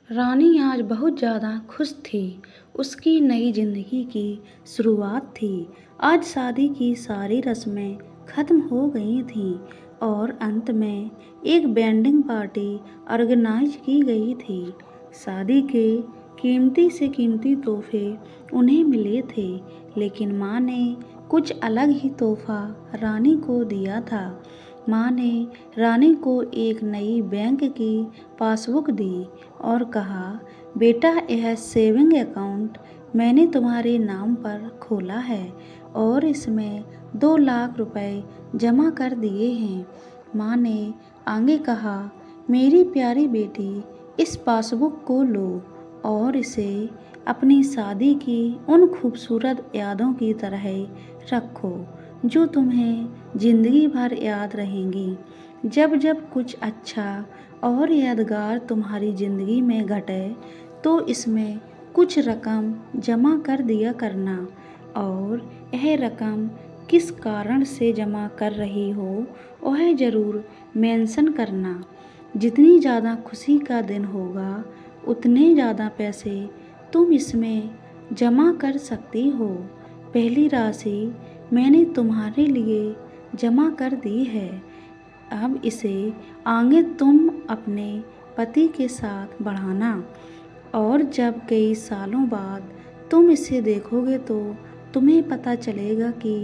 रानी आज बहुत ज़्यादा खुश थी। उसकी नई ज़िंदगी की शुरुआत थी। आज शादी की सारी रस्में ख़त्म हो गई थीं और अंत में एक वेडिंग पार्टी ऑर्गेनाइज की गई थी। शादी के कीमती से कीमती तोहफे उन्हें मिले थे, लेकिन माँ ने कुछ अलग ही तोहफा रानी को दिया था। माँ ने रानी को एक नई बैंक की पासबुक दी और कहा, बेटा, यह सेविंग अकाउंट मैंने तुम्हारे नाम पर खोला है और इसमें 2 लाख रुपए जमा कर दिए हैं। माँ ने आगे कहा, मेरी प्यारी बेटी, इस पासबुक को लो और इसे अपनी शादी की उन खूबसूरत यादों की तरह रखो जो तुम्हें ज़िंदगी भर याद रहेंगी। जब जब कुछ अच्छा और यादगार तुम्हारी ज़िंदगी में घटे तो इसमें कुछ रकम जमा कर दिया करना और यह रकम किस कारण से जमा कर रही हो वह ज़रूर मेंशन करना। जितनी ज़्यादा खुशी का दिन होगा उतने ज़्यादा पैसे तुम इसमें जमा कर सकती हो। पहली राशि मैंने तुम्हारे लिए जमा कर दी है। अब इसे आगे तुम अपने पति के साथ बढ़ाना और जब कई सालों बाद तुम इसे देखोगे तो तुम्हें पता चलेगा कि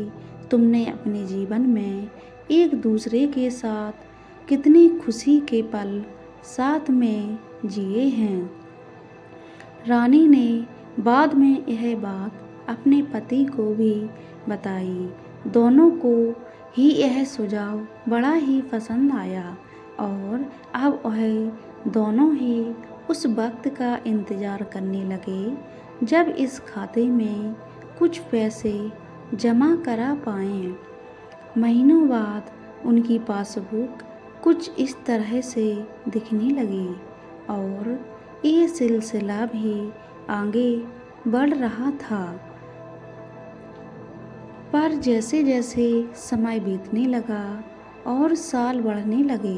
तुमने अपने जीवन में एक दूसरे के साथ कितनी खुशी के पल साथ में जिए हैं। रानी ने बाद में यह बात अपने पति को भी बताई। दोनों को ही यह सुझाव बड़ा ही पसंद आया और अब वह दोनों ही उस वक्त का इंतज़ार करने लगे जब इस खाते में कुछ पैसे जमा करा पाएँ। महीनों बाद उनकी पासबुक कुछ इस तरह से दिखने लगी और ये सिलसिला भी आगे बढ़ रहा था। पर जैसे जैसे समय बीतने लगा और साल बढ़ने लगे,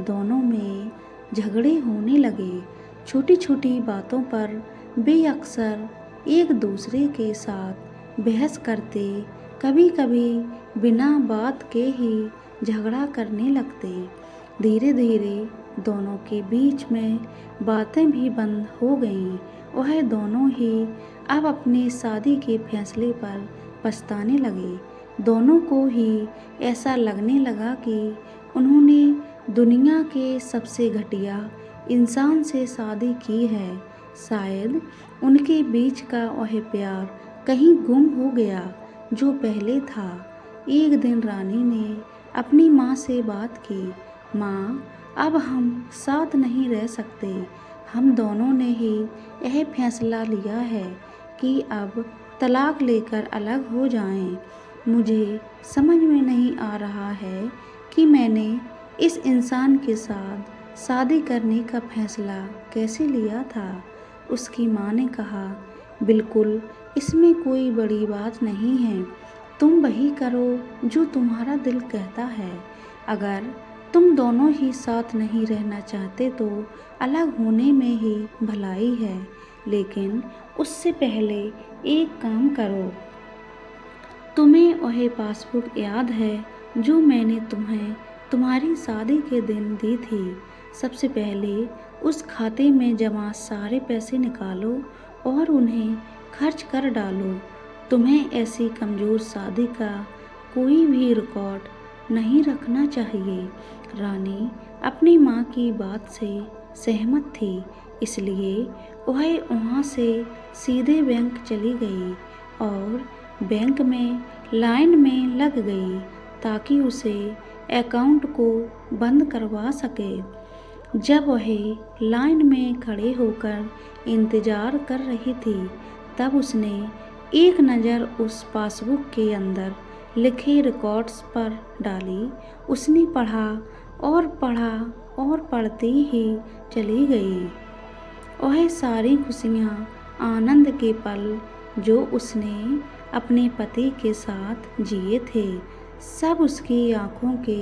दोनों में झगड़े होने लगे। छोटी छोटी बातों पर वे अक्सर एक दूसरे के साथ बहस करते, कभी कभी बिना बात के ही झगड़ा करने लगते। धीरे धीरे दोनों के बीच में बातें भी बंद हो गईं। वह दोनों ही अब अपनी शादी के फैसले पर पछताने लगे। दोनों को ही ऐसा लगने लगा कि उन्होंने दुनिया के सबसे घटिया इंसान से शादी की है। शायद उनके बीच का वह प्यार कहीं गुम हो गया जो पहले था। एक दिन रानी ने अपनी माँ से बात की, माँ, अब हम साथ नहीं रह सकते। हम दोनों ने ही यह फैसला लिया है कि अब तलाक लेकर अलग हो जाएं। मुझे समझ में नहीं आ रहा है कि मैंने इस इंसान के साथ शादी करने का फैसला कैसे लिया था। उसकी माँ ने कहा, बिल्कुल, इसमें कोई बड़ी बात नहीं है। तुम वही करो जो तुम्हारा दिल कहता है। अगर तुम दोनों ही साथ नहीं रहना चाहते तो अलग होने में ही भलाई है, लेकिन उससे पहले एक काम करो। तुम्हें वह पासबुक याद है जो मैंने तुम्हें तुम्हारी शादी के दिन दी थी? सबसे पहले उस खाते में जमा सारे पैसे निकालो और उन्हें खर्च कर डालो। तुम्हें ऐसी कमज़ोर शादी का कोई भी रिकॉर्ड नहीं रखना चाहिए। रानी अपनी माँ की बात से सहमत थी, इसलिए वह वहाँ से सीधे बैंक चली गई और बैंक में लाइन में लग गई ताकि उसे अकाउंट को बंद करवा सके। जब वह लाइन में खड़े होकर इंतज़ार कर रही थी, तब उसने एक नज़र उस पासबुक के अंदर लिखे रिकॉर्ड्स पर डाली। उसने पढ़ा और पढ़ा और पढ़ती ही चली गई। वह सारी खुशियाँ, आनंद के पल जो उसने अपने पति के साथ जिए थे, सब उसकी आँखों के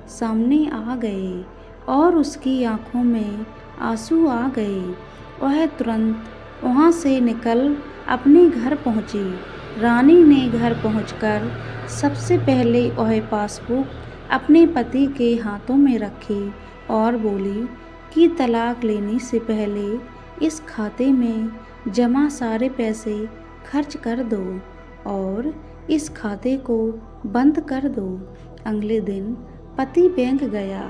सामने आ गए और उसकी आँखों में आंसू आ गए। वह तुरंत वहाँ से निकल अपने घर पहुँची। रानी ने घर पहुँचकर सबसे पहले वह पासबुक अपने पति के हाथों में रखी और बोली कि तलाक लेने से पहले इस खाते में जमा सारे पैसे खर्च कर दो और इस खाते को बंद कर दो। अगले दिन पति बैंक गया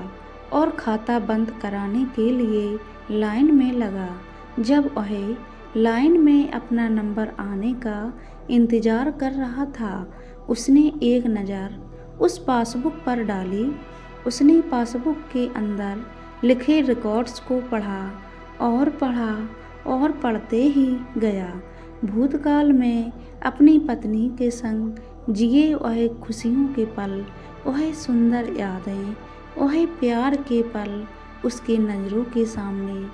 और खाता बंद कराने के लिए लाइन में लगा। जब वह लाइन में अपना नंबर आने का इंतज़ार कर रहा था, उसने एक नज़र उस पासबुक पर डाली। उसने पासबुक के अंदर लिखे रिकॉर्ड्स को पढ़ा और पढ़ा और पढ़ते ही गया। भूतकाल में अपनी पत्नी के संग जिए वह खुशियों के पल, वह सुंदर यादें, वह प्यार के पल उसके नज़रों के सामने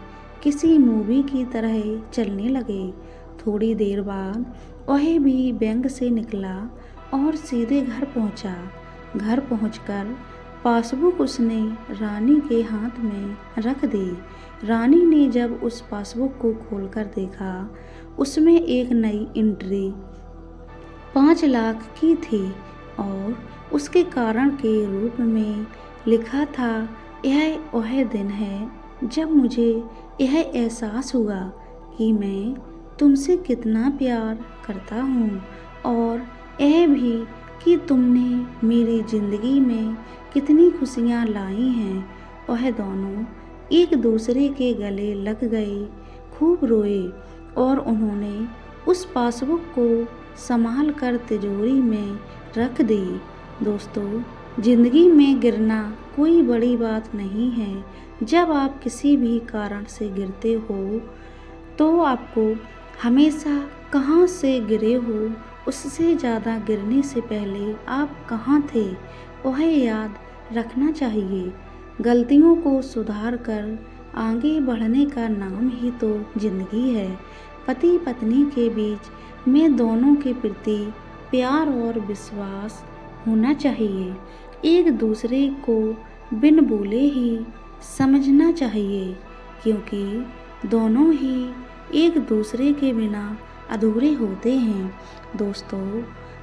किसी मूवी की तरह चलने लगे। थोड़ी देर बाद वह भी बैंक से निकला और सीधे घर पहुंचा। घर पहुंचकर पासबुक उसने रानी के हाथ में रख दी। रानी ने जब उस पासबुक को खोलकर देखा, उसमें एक नई एंट्री 5 लाख की थी और उसके कारण के रूप में लिखा था, यह वह दिन है जब मुझे यह एहसास हुआ कि मैं तुमसे कितना प्यार करता हूँ और यह भी कि तुमने मेरी ज़िंदगी में कितनी खुशियाँ लाई हैं। वह दोनों एक दूसरे के गले लग गए, खूब रोए और उन्होंने उस पासबुक को संभाल कर तिजोरी में रख दी। दोस्तों, ज़िंदगी में गिरना कोई बड़ी बात नहीं है। जब आप किसी भी कारण से गिरते हो तो आपको हमेशा कहाँ से गिरे हो, उससे ज़्यादा गिरने से पहले आप कहाँ थे, वह याद रखना चाहिए। गलतियों को सुधार कर आगे बढ़ने का नाम ही तो ज़िंदगी है। पति पत्नी के बीच में दोनों के प्रति प्यार और विश्वास होना चाहिए। एक दूसरे को बिन बोले ही समझना चाहिए, क्योंकि दोनों ही एक दूसरे के बिना अधूरे होते हैं। दोस्तों,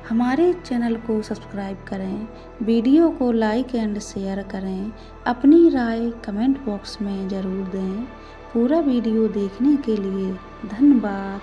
हमारे चैनल को सब्सक्राइब करें, वीडियो को लाइक एंड शेयर करें, अपनी राय कमेंट बॉक्स में ज़रूर दें। पूरा वीडियो देखने के लिए धन्यवाद।